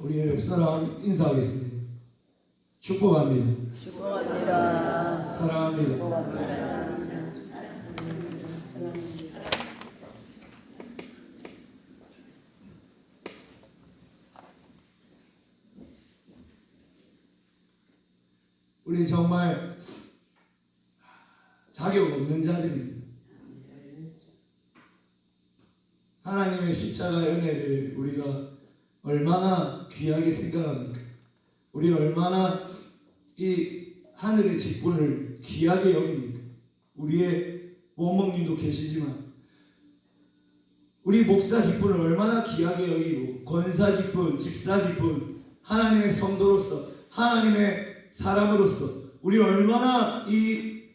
우리 옆사람 인사하겠습니다. 축복합니다. 축복합니다. 사랑합니다. 축복합니다. 우리 정말 자격 없는 자들입니다. 하나님의 십자가 은혜를 우리가 얼마나 귀하게 생각합니까? 우리가 얼마나 이 하늘의 직분을 귀하게 여깁니까? 우리의 원목님도 계시지만 우리 목사 직분을 얼마나 귀하게 여기고 권사 직분, 집사 직분, 하나님의 성도로서 하나님의 사람으로서 우리 얼마나 이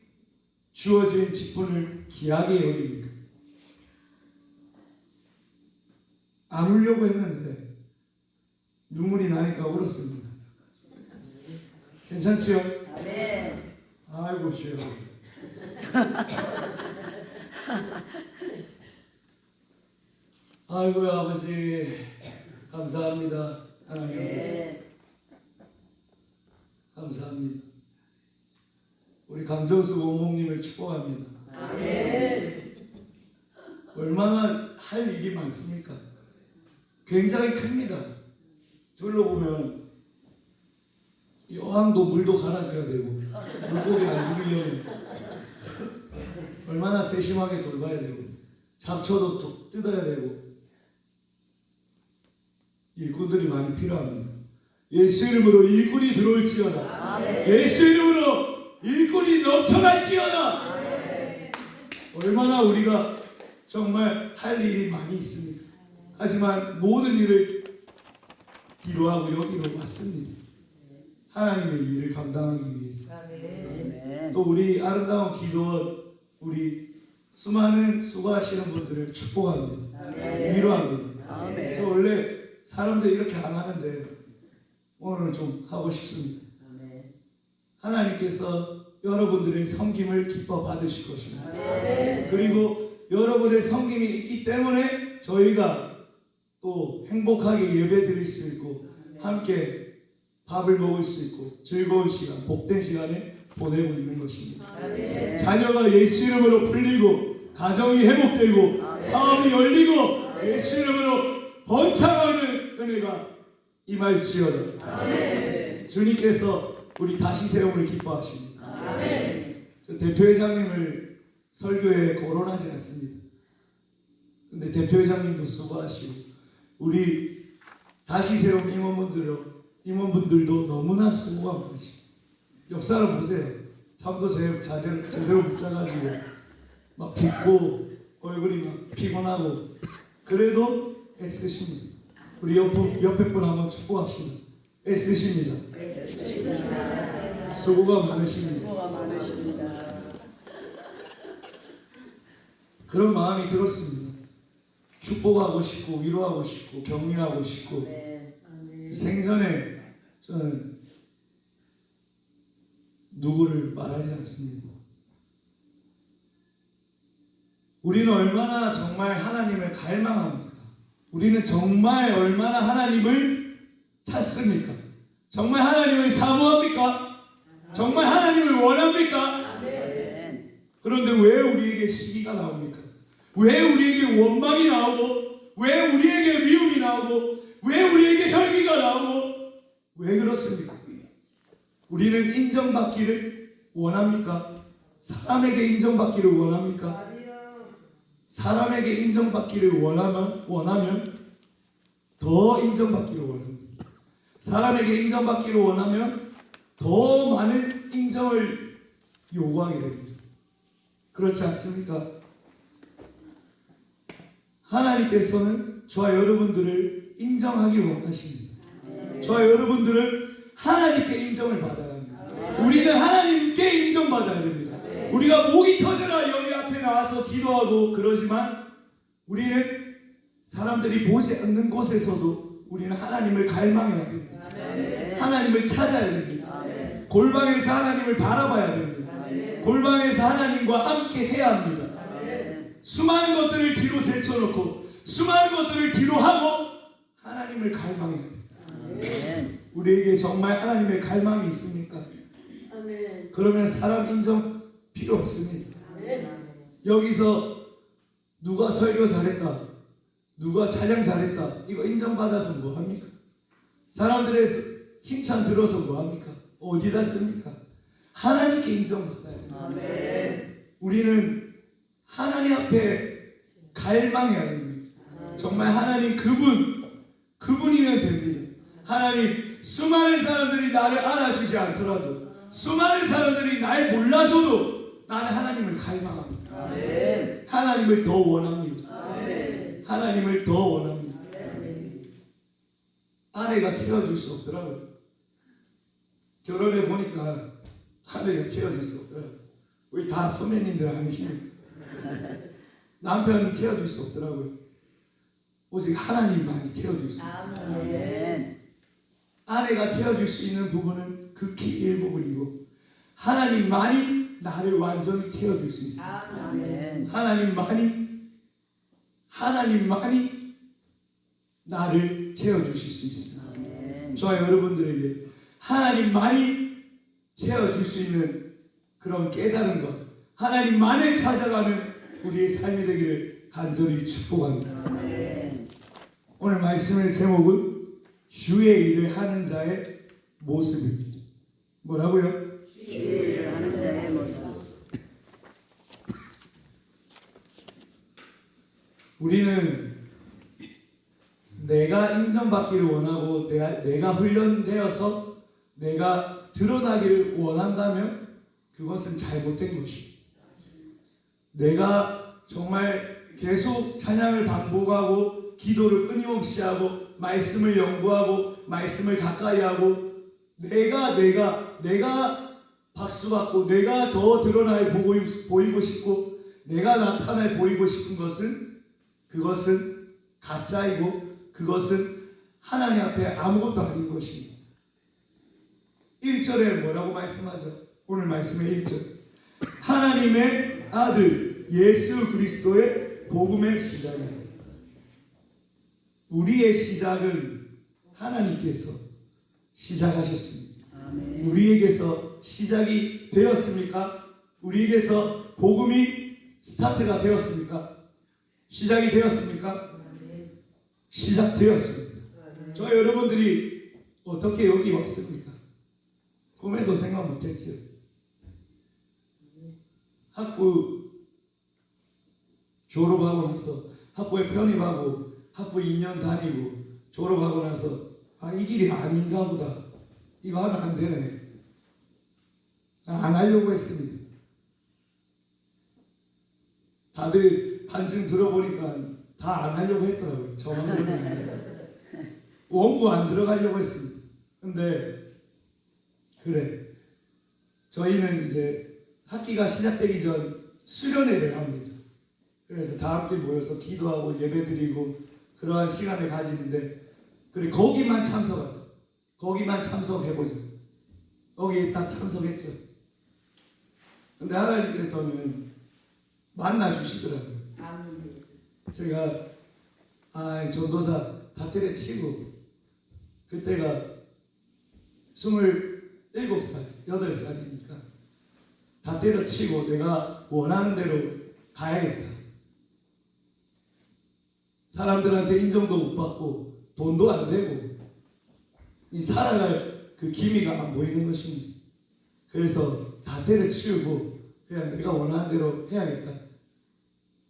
주어진 직분을 귀하게 여깁니까? 안 울려고 했는데 눈물이 나니까 울었습니다. 괜찮지요? 아멘. 아이고 주여. 아이고 아버지 감사합니다. 하나님 아버지 감사합니다. 우리 강정수 원목님을 축복합니다. 아멘. 얼마나 할 일이 많습니까? 굉장히 큽니다. 둘러보면 여왕도 물도 갈아줘야 되고 물고기 안 주기 위해 얼마나 세심하게 돌봐야 되고 잡초도 뜯어야 되고 일꾼들이 많이 필요합니다. 예수 이름으로 일꾼이 들어올지어다. 아멘. 예수 이름으로 일꾼이 넘쳐날지어다. 아멘. 얼마나 우리가 정말 할 일이 많이 있습니다. 하지만 모든 일을 뒤로하고 여기로 왔습니다. 하나님의 일을 감당하기 위해서. 아멘. 또 우리 아름다운 기도원 우리 수많은 수고하시는 분들을 축복합니다. 아멘. 위로합니다. 아멘. 저 원래 사람들 이렇게 안 하는데 오늘은 좀 하고 싶습니다. 아멘. 하나님께서 여러분들의 섬김을 기뻐 받으실 것입니다. 아멘. 그리고 여러분의 섬김이 있기 때문에 저희가 또 행복하게 예배 드릴 수 있고 함께 밥을 먹을 수 있고 즐거운 시간, 복된 시간을 보내고 있는 것입니다. 아멘. 자녀가 예수 이름으로 풀리고 가정이 회복되고 사업이 열리고 예수 이름으로 번창하는 은혜가 임할지어다. 아멘. 주님께서 우리 다시 세움을 기뻐하십니다. 아멘. 저 대표회장님을 설교에 거론하지 않습니다. 근데 대표회장님도 수고하시고 우리 다시 세움 임원분들도 너무나 수고가 많으십니다. 역사를 보세요. 잠도 제대로 못 자가지고 막 붓고 얼굴이 막 피곤하고 그래도 애쓰십니다. 우리 옆에 분 한번 축복합시다. 애쓰십니다. 수고가 많으십니다. 수고가 많으십니다. 그런 마음이 들었습니다. 축복하고 싶고 위로하고 싶고 격려하고 싶고 네. 아멘. 생전에 저는 누구를 말하지 않습니다. 우리는 얼마나 정말 하나님을 갈망합니까? 우리는 정말 얼마나 하나님을 찾습니까? 정말 하나님을 사모합니까? 정말 하나님을 원합니까? 아멘. 그런데 왜 우리에게 시기가 나옵니까? 왜 우리에게 원망이 나오고 왜 우리에게 미움이 나오고 왜 우리에게 혈기가 나오고 왜 그렇습니까? 우리는 인정받기를 원합니까? 사람에게 인정받기를 원합니까? 사람에게 인정받기를 원하면 더 인정받기를 원합니다. 사람에게 인정받기를 원하면 더 많은 인정을 요구하게 됩니다. 그렇지 않습니까? 하나님께서는 저와 여러분들을 인정하기 원하십니다. 저와 여러분들은 하나님께 인정을 받아야 합니다. 우리는 하나님께 인정받아야 됩니다. 우리가 목이 터져라 여기 앞에 나와서 기도하고 그러지만 우리는 사람들이 보지 않는 곳에서도 우리는 하나님을 갈망해야 됩니다. 하나님을 찾아야 됩니다. 골방에서 하나님을 바라봐야 됩니다. 골방에서 하나님과 함께 해야 합니다. 수많은 것들을 뒤로 제쳐놓고 수많은 것들을 뒤로 하고 하나님을 갈망해야 됩니다. 아멘. 우리에게 정말 하나님의 갈망이 있습니까? 아멘. 그러면 사람 인정 필요 없습니다. 아멘. 여기서 누가 설교 잘했다, 누가 찬양 잘했다, 이거 인정받아서 뭐합니까? 사람들의 칭찬 들어서 뭐합니까? 어디다 씁니까? 하나님께 인정받아야 돼요. 아멘. 우리는 하나님 앞에 갈망해야 됩니다. 정말 하나님 그분이면 됩니다. 하나님, 수많은 사람들이 나를 알아주지 않더라도, 수많은 사람들이 날 몰라줘도 나는 하나님을 갈망합니다. 아멘. 하나님을 더 원합니다. 아멘. 하나님을 더 원합니다. 아멘. 아내가 채워줄 수 없더라고요. 결혼해 보니까 아내가 채워줄 수 없더라고요. 우리 다 선배님들 아니십니까? 남편이 채워줄 수 없더라고요. 오직 하나님만이 채워줄 수 있어요. 아멘. 아내가 채워줄 수 있는 부분은 극히 일부분이고, 하나님만이 나를 완전히 채워줄 수 있어요. 아멘. 하나님만이 나를 채워주실 수 있습니다. 아멘. 저와 여러분들에게 하나님만이 채워줄 수 있는 그런 깨달은 것, 하나님만을 찾아가는 우리의 삶이 되기를 간절히 축복합니다. 아멘. 오늘 말씀의 제목은 주의 일을 하는 자의 모습입니다. 뭐라고요? 주의 일을 하는 자의 모습. 우리는 내가 인정받기를 원하고 내가 훈련되어서 내가 드러나기를 원한다면 그것은 잘못된 것입니다. 내가 정말 계속 찬양을 반복하고 기도를 끊임없이 하고 말씀을 연구하고 말씀을 가까이 하고 내가 박수받고 내가 더 드러나 보이고 싶고 내가 나타나 보이고 싶은 그것은 가짜이고 그것은 하나님 앞에 아무것도 아닌 것입니다. 1절에 뭐라고 말씀하죠? 오늘 말씀의 1절, 하나님의 아들 예수 그리스도의 복음의 시작입니다. 우리의 시작은 하나님께서 시작하셨습니다. 아멘. 우리에게서 시작이 되었습니까? 우리에게서 복음이 스타트가 되었습니까? 시작이 되었습니까? 시작되었습니다. 저 여러분들이 어떻게 여기 왔습니까? 꿈에도 생각 못했죠. 학부 졸업하고 나서 학부에 편입하고 학부 2년 다니고 졸업하고 나서 이 길이 아닌가 보다. 이거 하면 안 되네. 안 하려고 했습니다. 다들 반증 들어보니까 다 안 하려고 했더라고요. 저만 그러면 원고 안 들어가려고 했습니다. 근데 그래, 저희는 이제 학기가 시작되기 전 수련회를 합니다. 그래서 다 함께 모여서 기도하고 예배드리고 그러한 시간을 가지는데, 그래 거기만 참석하죠. 거기만 참석해보죠. 거기에 딱 참석했죠. 근데 하나님께서는 만나 주시더라고요. 제가 전도사 다 때려치고, 그때가 27살, 8살이니까 다 때려치고 내가 원하는 대로 가야겠다. 사람들한테 인정도 못 받고 돈도 안 되고 이 살아갈 그 기미가 안 보이는 것입니다. 그래서 다 때려치우고 그냥 내가 원하는 대로 해야겠다.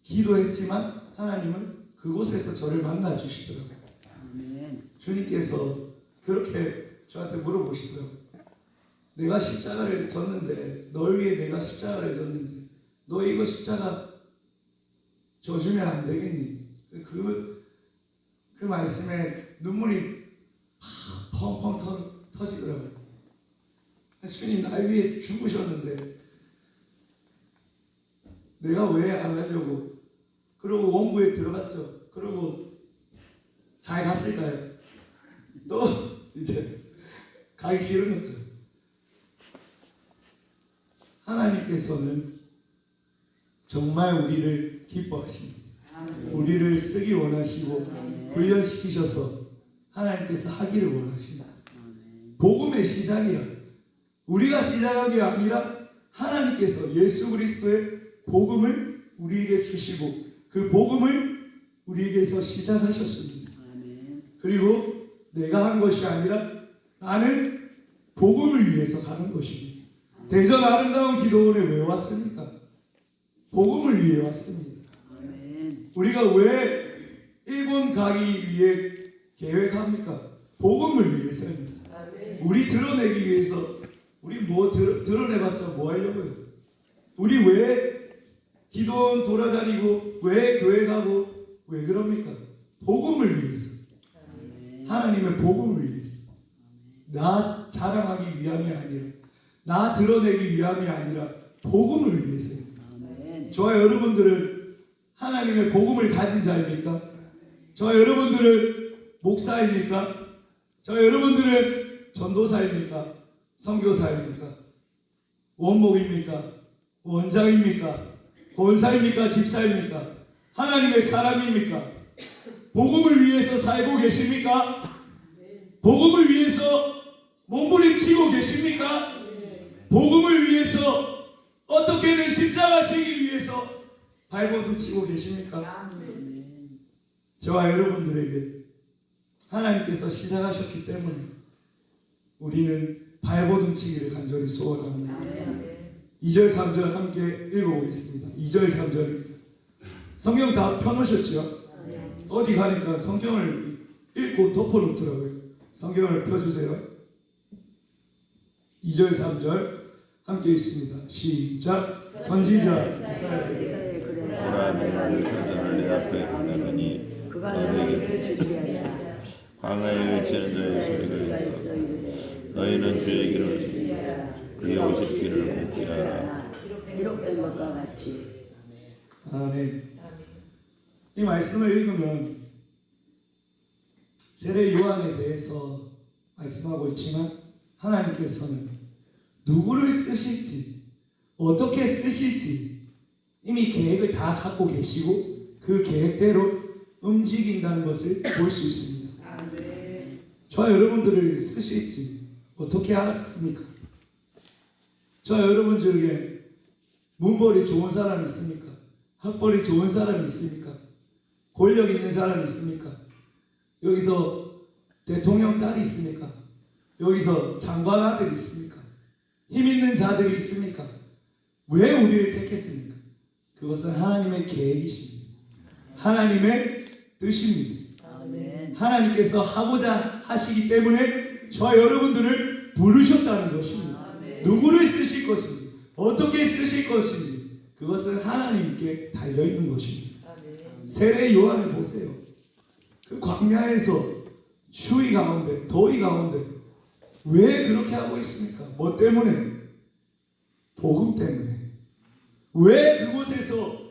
기도했지만 하나님은 그곳에서 저를 만나 주시더라고요. 아멘. 주님께서 그렇게 저한테 물어보시더라고요. 내가 십자가를 졌는데, 널 위해 내가 십자가를 졌는데 너 이거 십자가 져주면 안 되겠니? 그 말씀에 눈물이 펑펑 터지더라고요. 주님 날 위해 죽으셨는데 내가 왜 안 하려고? 그리고 원부에 들어갔죠. 그리고 잘 갔을까요? 또 이제 가기 싫은 거죠. 하나님께서는 정말 우리를 기뻐하십니다. 우리를 쓰기 원하시고 훈련시키셔서 하나님께서 하기를 원하신다. 복음의 시작이라. 우리가 시작한 게 아니라 하나님께서 예수 그리스도의 복음을 우리에게 주시고 그 복음을 우리에게서 시작하셨습니다. 그리고 내가 한 것이 아니라 나는 복음을 위해서 가는 것입니다. 대전 아름다운 기도원에 왜 왔습니까? 복음을 위해 왔습니다. 우리가 왜 일본 가기 위해 계획합니까? 복음을 위해서입니다. 우리 드러내기 위해서. 우리 뭐 드러내봤자 뭐 하려고요? 우리 왜 기도원 돌아다니고 왜 교회 가고 왜 그럽니까? 복음을 위해서. 하나님의 복음을 위해서. 나 자랑하기 위함이 아니라 나 드러내기 위함이 아니라 복음을 위해서입니다. 저와 여러분들은 하나님의 복음을 가진 자입니까? 저와 여러분들은 목사입니까? 저와 여러분들은 전도사입니까? 선교사입니까? 원목입니까? 원장입니까? 권사입니까? 집사입니까? 하나님의 사람입니까? 복음을 위해서 살고 계십니까? 복음을 위해서 몸부림치고 계십니까? 복음을 위해서 어떻게든 십자가 지기 위해서 발버둥 치고 계십니까? 저와 여러분들에게 하나님께서 시작하셨기 때문에 우리는 발버둥 치기를 간절히 소원합니다. 2절 3절 함께 읽어보겠습니다. 2절 3절입니다. 성경 다 펴놓으셨죠? 어디 가니까 성경을 읽고 덮어놓더라고요. 성경을 펴주세요. 2절 3절 함께 읽습니다. 시작. 선지자 이사야에게 보라 내가 이 사자를 내 앞에 보내노니 그가 너희를 준비하라. 광야에 외치는 자의 소리가 있어 너희는 주의 길을 준비하라. 그의 오실 길을 굽게 하라. 기록된 것과 같이. 아멘. 이 말씀을 읽으면 세례 요한에 대해서 말씀하고 있지만 하나님께서는 누구를 쓰실지 어떻게 쓰실지 이미 계획을 다 갖고 계시고 그 계획대로 움직인다는 것을 볼 수 있습니다. 저와 여러분들을 쓰실지 어떻게 알았습니까? 저와 여러분 중에 문벌이 좋은 사람이 있습니까? 학벌이 좋은 사람이 있습니까? 권력 있는 사람이 있습니까? 여기서 대통령 딸이 있습니까? 여기서 장관 아들이 있습니까? 힘 있는 자들이 있습니까? 왜 우리를 택했습니까? 그것은 하나님의 계획이십니다. 하나님의 뜻입니다. 하나님께서 하고자 하시기 때문에 저와 여러분들을 부르셨다는 것입니다. 누구를 쓰실 것인지 어떻게 쓰실 것인지 그것은 하나님께 달려있는 것입니다. 세례 요한을 보세요. 그 광야에서 추위 가운데 더위 가운데 왜 그렇게 하고 있습니까? 뭐 때문에? 복음 때문에. 왜 그곳에서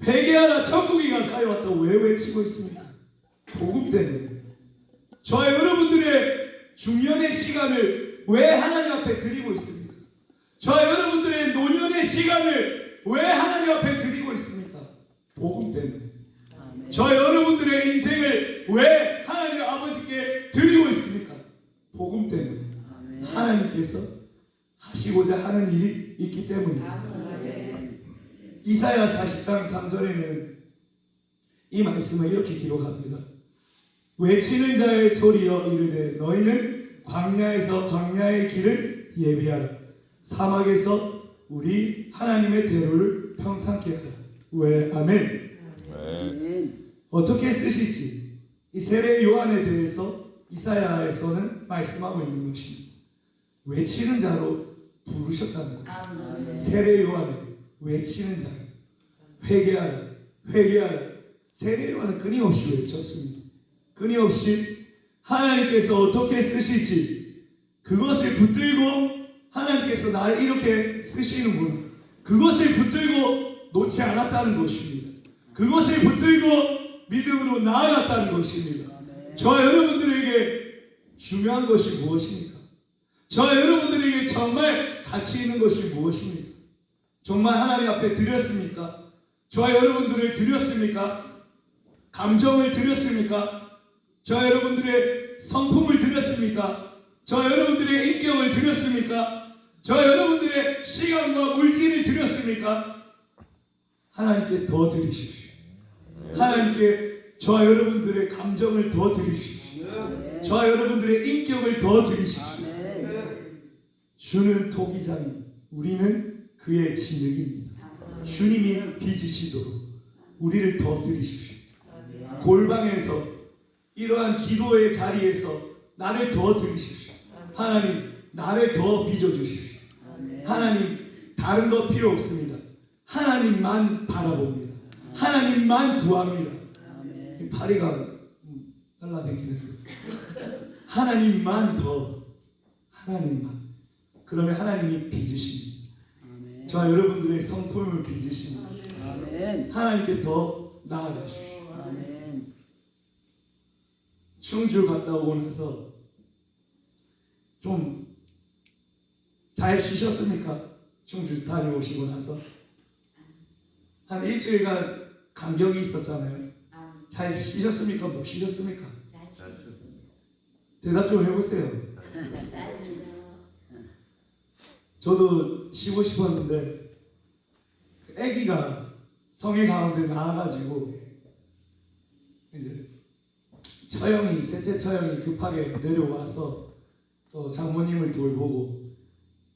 회개하라 천국이 가까이 왔다고 왜 외치고 있습니까? 복음 때문에. 저와 여러분들의 중년의 시간을 왜 하나님 앞에 드리고 있습니까? 저와 여러분들의 노년의 시간을 왜 하나님 앞에 드리고 있습니까? 복음 때문에. 저와 여러분들의 인생을 왜 하나님 아버지께 드리고 있습니까? 복음 때문에. 하나님께서 하시고자 하는 일이 있기 때문입니다. 이사야 40장 3절에는 이 말씀을 이렇게 기록합니다. 외치는 자의 소리여 이르되 너희는 광야에서 광야의 길을 예비하라. 사막에서 우리 하나님의 대로를 평탄케 하라. 왜? 아멘. 어떻게 쓰실지 이 세례 요한에 대해서 이사야에서는 말씀하고 있는 것입니다. 외치는 자로 부르셨다는 것입니다. 세례 요한을 외치는 자, 회개하라, 회개하라. 세례 요한은 끊임없이 외쳤습니다. 끊임없이 하나님께서 어떻게 쓰실지 그것을 붙들고 하나님께서 나를 이렇게 쓰시는구나. 그것을 붙들고 놓지 않았다는 것입니다. 그것을 붙들고 믿음으로 나아갔다는 것입니다. 저와 여러분들에게 중요한 것이 무엇입니까? 저와 여러분들에게 정말 가치 있는 것이 무엇입니까? 정말 하나님 앞에 드렸습니까? 저와 여러분들을 드렸습니까? 감정을 드렸습니까? 저 여러분들의 성품을 드렸습니까? 저 여러분들의 인격을 드렸습니까? 저 여러분들의 시간과 물질을 드렸습니까? 하나님께 더 드리십시오. 하나님께 저와 여러분들의 감정을 더 드리십시오. 저와 여러분들의 인격을 더 드리십시오. 주는 토기장이 우리는 그의 진흙입니다. 주님이 빚으시도록 우리를 더 드리십시오. 골방에서 이러한 기도의 자리에서 나를 더 드리십시오. 하나님 나를 더 빚어주십시오. 하나님 다른 거 필요 없습니다. 하나님만 바라봅니다. 하나님만 구합니다. 파리가 날라다니는 하나님만 더 하나님만. 그러면 하나님이 빚으십니다. 저와 여러분들의 성품을 빚으십니다. 하나님께 더 나아가십시오. 충주 갔다 오고 나서 좀 잘 쉬셨습니까? 충주 다녀오시고 나서 한 일주일간 간격이 있었잖아요. 잘 쉬셨습니까? 못 쉬셨습니까? 대답 좀 해보세요. 저도 쉬고 싶었는데 아기가 성에 가운데 나와가지고 이제 셋째 처형이 급하게 내려와서 또 장모님을 돌보고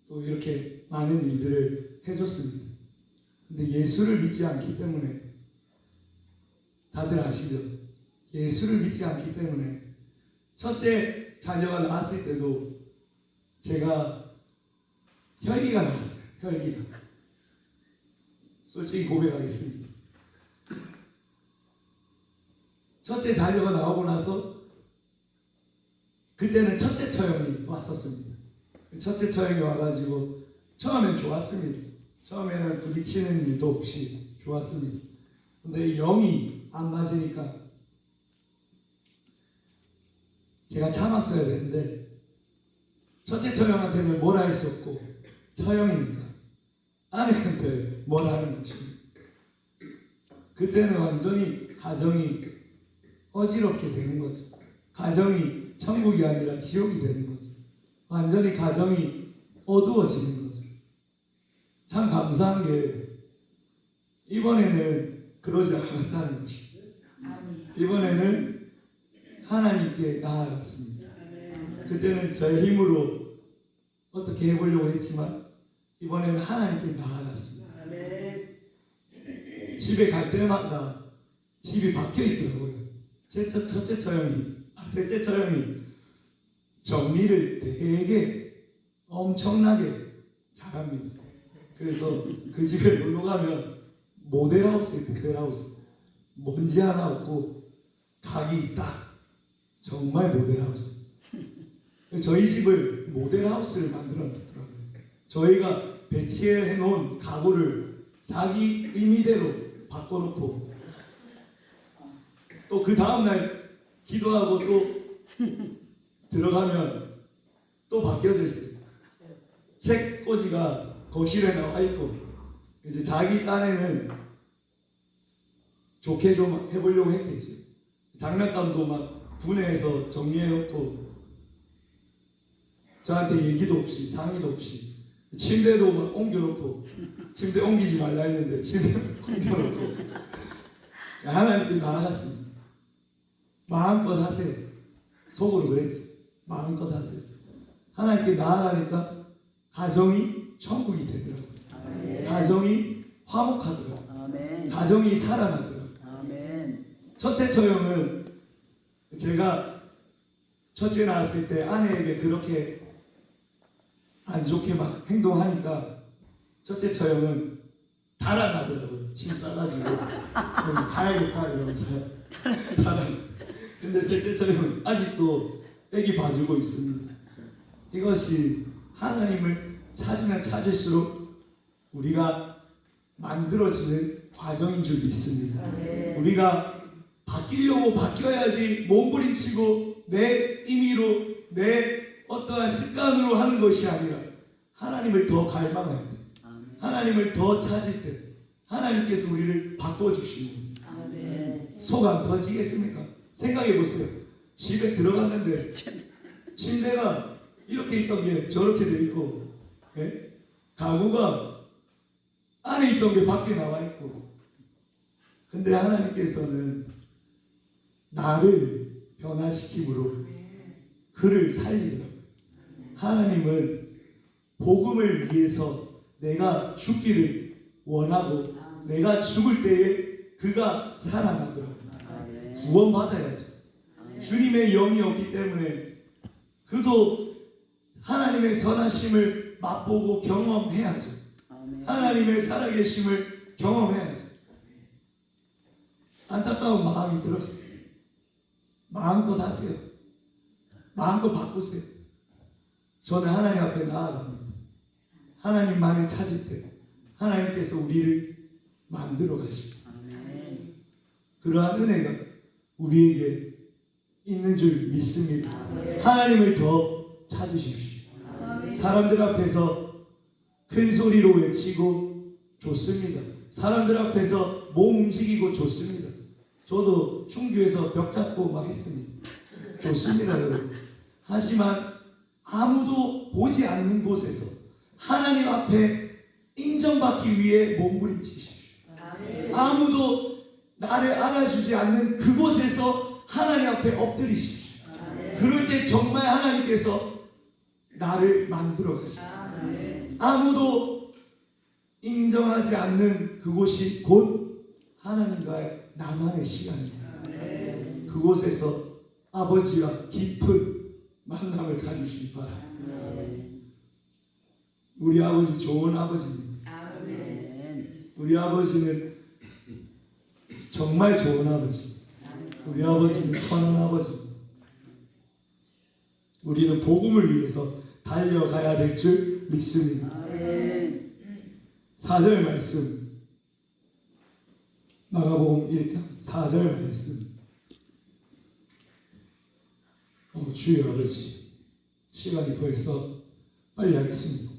또 이렇게 많은 일들을 해줬습니다. 근데 예수를 믿지 않기 때문에 다들 아시죠? 예수를 믿지 않기 때문에 첫째 자녀가 나왔을 때도 제가 혈기가 나왔어요. 혈기가. 솔직히 고백하겠습니다. 첫째 자녀가 나오고 나서 그때는 첫째 처형이 왔었습니다. 첫째 처형이 와가지고 처음엔 좋았습니다. 처음에는 부딪히는 일도 없이 좋았습니다. 근데 영이 안 맞으니까 제가 참았어야 되는데 첫째 처형한테는 뭐라 할 수 없고 처형이니까 아내한테 뭐라 하는 것입니다. 그때는 완전히 가정이 어지럽게 되는 거죠. 가정이 천국이 아니라 지옥이 되는 거죠. 완전히 가정이 어두워지는 거죠. 참 감사한 게 이번에는 그러지 않았다는 것입니다. 이번에는 하나님께 나아갔습니다. 그때는 저의 힘으로 어떻게 해보려고 했지만 이번에는 하나님께 나아갔습니다. 집에 갈 때마다 집이 바뀌어 있더라고요. 첫째 처형이, 셋째 처형이 정리를 되게 엄청나게 잘합니다. 그래서 그 집에 놀러 가면 모델하우스에 모델하우스, 먼지 하나 없고 각이 딱 정말 모델하우스. 저희 집을 모델하우스를 만들어 놨더라고요. 저희가 배치해 놓은 가구를 자기 의미대로 바꿔놓고 또 그 다음날 기도하고 또 들어가면 또 바뀌어져 있어요. 책꽂이가 거실에 나와 있고 이제 자기 딴에는 좋게 좀 해보려고 했겠지. 장난감도 막 분해해서 정리해놓고 저한테 얘기도 없이 상의도 없이 침대도 막 옮겨놓고 침대 옮기지 말라 했는데 침대 옮겨놓고 하나님께 나아갔습니다. 마음껏 하세요. 속으로 그랬지. 마음껏 하세요. 하나님께 나아가니까 가정이 천국이 되더라고요. 아멘. 가정이 화목하더라고요. 아멘. 가정이 살아나더라고요. 아멘. 첫째 처형은 제가 첫째 낳았을 때 아내에게 그렇게 안 좋게 막 행동하니까 첫째 처형은 달아나더라고요. 침 싸가지고 가야겠다 이러면서 달아나. 근데 셋째 처형은 아직도 애기 봐주고 있습니다. 이것이 하나님을 찾으면 찾을수록 우리가 만들어지는 과정인 줄 믿습니다. 우리가 바뀌려고 바뀌어야지 몸부림치고 내 임의로 내 어떠한 습관으로 하는 것이 아니라 하나님을 더 갈망할 때, 하나님을 더 찾을 때 하나님께서 우리를 바꿔주시는 속 안 터지겠습니까? 생각해 보세요. 집에 들어갔는데 침대가 이렇게 있던 게 저렇게 돼 있고, 예? 가구가 안에 있던 게 밖에 나와 있고. 근데 하나님께서는 나를 변화시킴으로 그를 살리더라고요. 하나님은 복음을 위해서 내가 죽기를 원하고 내가 죽을 때에 그가 살아나더라고요. 구원받아야죠. 주님의 영이 없기 때문에 그도 하나님의 선하심을 맛보고 경험해야죠. 하나님의 살아계심을 경험해야죠. 안타까운 마음이 들었어요. 마음껏 하세요. 마음껏 바꾸세요. 저는 하나님 앞에 나아갑니다. 하나님만을 찾을 때 하나님께서 우리를 만들어 가시고 그러한 은혜가 우리에게 있는 줄 믿습니다. 하나님을 더 찾으십시오. 사람들 앞에서 큰 소리로 외치고 좋습니다. 사람들 앞에서 몸 움직이고 좋습니다. 저도 충주에서 벽 잡고 막 했습니다. 좋습니다, 여러분. 하지만 아무도 보지 않는 곳에서 하나님 앞에 인정받기 위해 몸부림치십시오. 아무도 나를 알아주지 않는 그곳에서 하나님 앞에 엎드리십시오. 그럴 때 정말 하나님께서 나를 만들어 가십니다. 아무도 인정하지 않는 그곳이 곧 하나님과의 나만의 시간입니다. 그곳에서 아버지와 깊은 만남을 가지시기 바랍니다. 우리 아버지 좋은 아버지입니다. 우리 아버지는 정말 좋은 아버지. 우리 아버지는 선한 아버지. 우리는 복음을 위해서 달려가야 될 줄 믿습니다. 4절 말씀, 마가복음 1장 4절 말씀. 주여 아버지, 시간이 벌써 빨리 하겠습니다.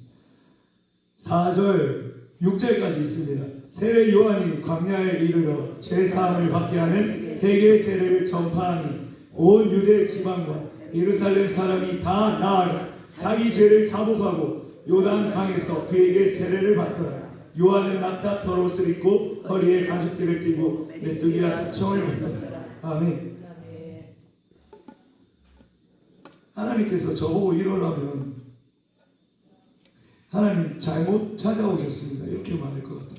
4절 6절까지 있습니다. 세례 요한이 광야에 이르러 죄사함을 받게 하는 회개 세례를 전파하니 온 유대 지방과 예루살렘 사람이 다 나아가 자기 죄를 자복하고 요단 강에서 그에게 세례를 받더라. 요한은 낙타 털옷을 입고 허리에 가죽띠를 띠고 메뚜기와 사청을 받더라. 아멘. 하나님께서 저보고 이러라면 하나님 잘못 찾아오셨습니다. 이렇게 말할 것 같아요.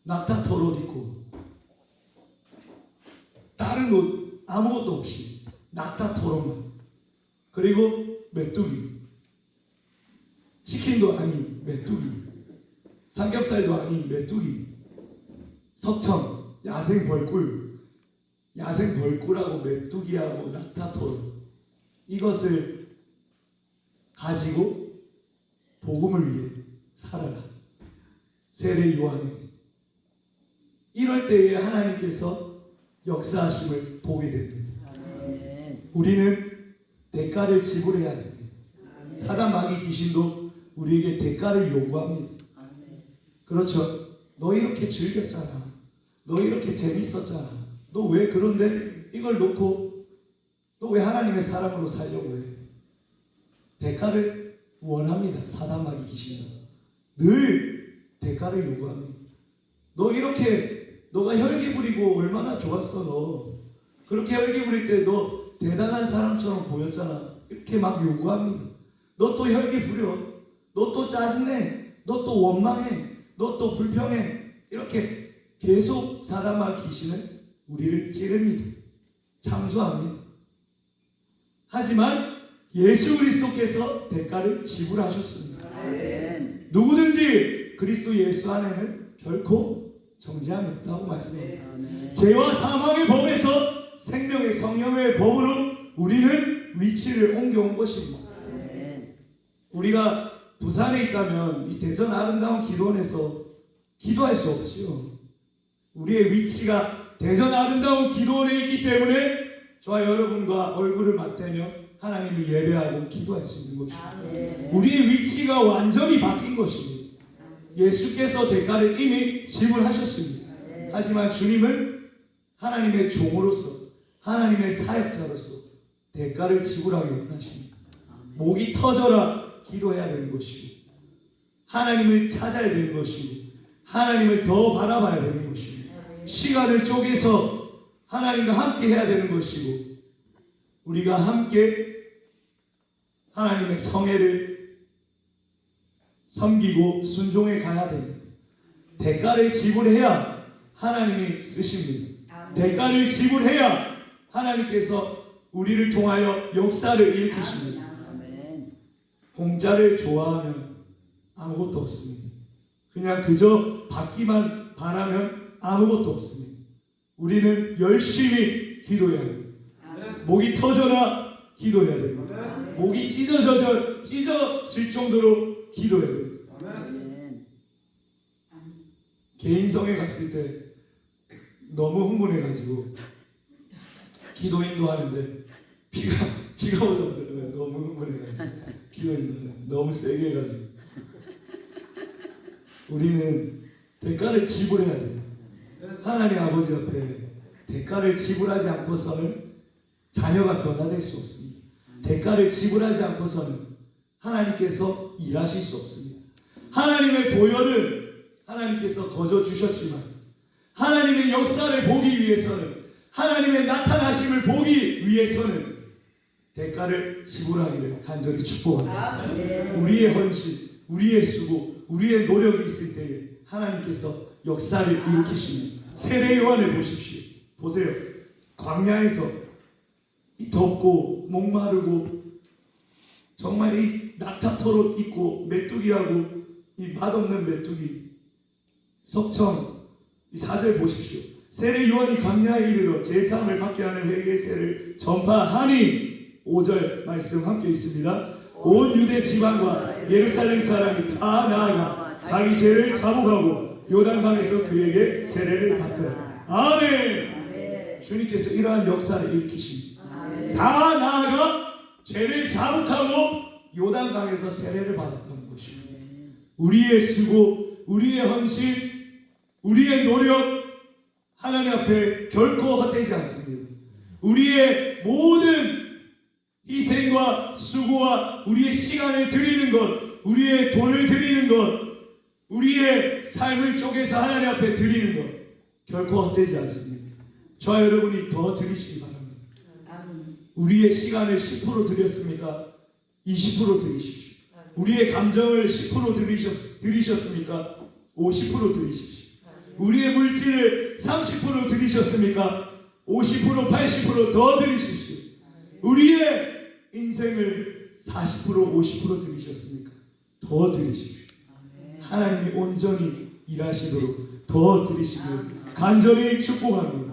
낙타 털옷 입고 다른 옷 아무것도 없이 낙타 털옷만, 그리고 메뚜기, 치킨도 아닌 메뚜기, 삼겹살도 아닌 메뚜기, 석청, 야생 벌꿀, 야생 벌꿀하고 메뚜기하고 낙타 털옷, 이것을 가지고 복음을 위해 살아라. 세례 요한이 이럴 때에 하나님께서 역사하심을 보게 됩니다. 우리는 대가를 지불해야 됩니다. 사단 마귀 귀신도 우리에게 대가를 요구합니다. 그렇죠. 너 이렇게 즐겼잖아. 너 이렇게 재밌었잖아. 너 왜 그런데 이걸 놓고 너 왜 하나님의 사람으로 살려고 해? 대가를 원합니다. 사단 마귀 귀신은 늘 대가를 요구합니다. 너 이렇게 너가 혈기 부리고 얼마나 좋았어. 너 그렇게 혈기 부릴 때 너 대단한 사람처럼 보였잖아. 이렇게 막 요구합니다. 너 또 혈기 부려. 너 또 짜증내. 너 또 원망해. 너 또 불평해. 이렇게 계속 사단 마귀 귀신은 우리를 찌릅니다. 참수합니다. 하지만 예수 그리스도께서 대가를 지불하셨습니다. 누구든지 그리스도 예수 안에는 결코 정죄함이 없다고 말씀합니다. 죄와 사망의 법에서 생명의 성령의 법으로 우리는 위치를 옮겨온 것입니다. 우리가 부산에 있다면 이 대전 아름다운 기도원에서 기도할 수 없지요. 우리의 위치가 대전 아름다운 기도원에 있기 때문에 저와 여러분과 얼굴을 맞대며 하나님을 예배하고 기도할 수 있는 것입니다. 우리의 위치가 완전히 바뀐 것입니다. 예수께서 대가를 이미 지불하셨습니다. 하지만 주님은 하나님의 종으로서 하나님의 사역자로서 대가를 지불하기 원하십니다. 목이 터져라 기도해야 되는 것이고, 하나님을 찾아야 되는 것이고, 하나님을 더 바라봐야 되는 것이고, 시간을 쪼개서 하나님과 함께 해야 되는 것이고, 우리가 함께 하나님의 성회를 섬기고 순종해 가야 됩니다. 대가를 지불해야 하나님이 쓰십니다. 대가를 지불해야 하나님께서 우리를 통하여 역사를 일으키십니다. 공짜를 좋아하면 아무것도 없습니다. 그냥 그저 받기만 바라면 아무것도 없습니다. 우리는 열심히 기도해야 합니다. 목이 터져라 기도해야 됩니다. 목이 찢어질 정도로 기도해야 됩니다. 개인성에 갔을 때 너무 흥분해가지고 기도인도 하는데 비가 오더라고요. 너무 흥분해가지고 기도인도 너무 세게 해가지고. 우리는 대가를 지불해야 돼요. 하나님 아버지 앞에 대가를 지불하지 않고서는 자녀가 변화될 수 없습니다. 대가를 지불하지 않고서는 하나님께서 일하실 수 없습니다. 하나님의 보혈은 하나님께서 거저 주셨지만 하나님의 역사를 보기 위해서는, 하나님의 나타나심을 보기 위해서는 대가를 지불하기를 간절히 축복합니다. 우리의 헌신, 우리의 수고, 우리의 노력이 있을 때에 하나님께서 역사를 일으키십니다. 세례 요한을 보십시오. 보세요. 광야에서 이 덥고 목마르고 정말 이 낙타털옷 입고 메뚜기하고 이 맛없는 메뚜기 석청, 이 4절 보십시오. 세례 요한이 광야에 이르러 제3을 받게 하는 회개세를 전파하니 5절 말씀 함께 있습니다. 온 유대 지방과 예루살렘 사람이 다 나아가 자기 죄를 자복하고 요단강에서 그에게 세례를 받더라. 아멘. 주님께서 이러한 역사를 일으키십니다. 다 나아가 죄를 자복하고 요단강에서 세례를 받았던 것입니다. 우리의 수고, 우리의 헌신, 우리의 노력 하나님 앞에 결코 헛되지 않습니다. 우리의 모든 희생과 수고와 우리의 시간을 드리는 것, 우리의 돈을 드리는 것, 우리의 삶을 쪼개서 하나님 앞에 드리는 것 결코 헛되지 않습니다. 저와 여러분이 더 드리시기 바랍니다. 우리의 시간을 10% 드렸습니까? 20% 드리십시오. 우리의 감정을 10% 드리셨습니까? 50% 드리십시오. 우리의 물질을 30% 드리셨습니까? 50%, 80% 더 드리십시오. 우리의 인생을 40%, 50% 드리셨습니까? 더 드리십시오. 하나님이 온전히 일하시도록 더 드리시길 간절히 축복합니다.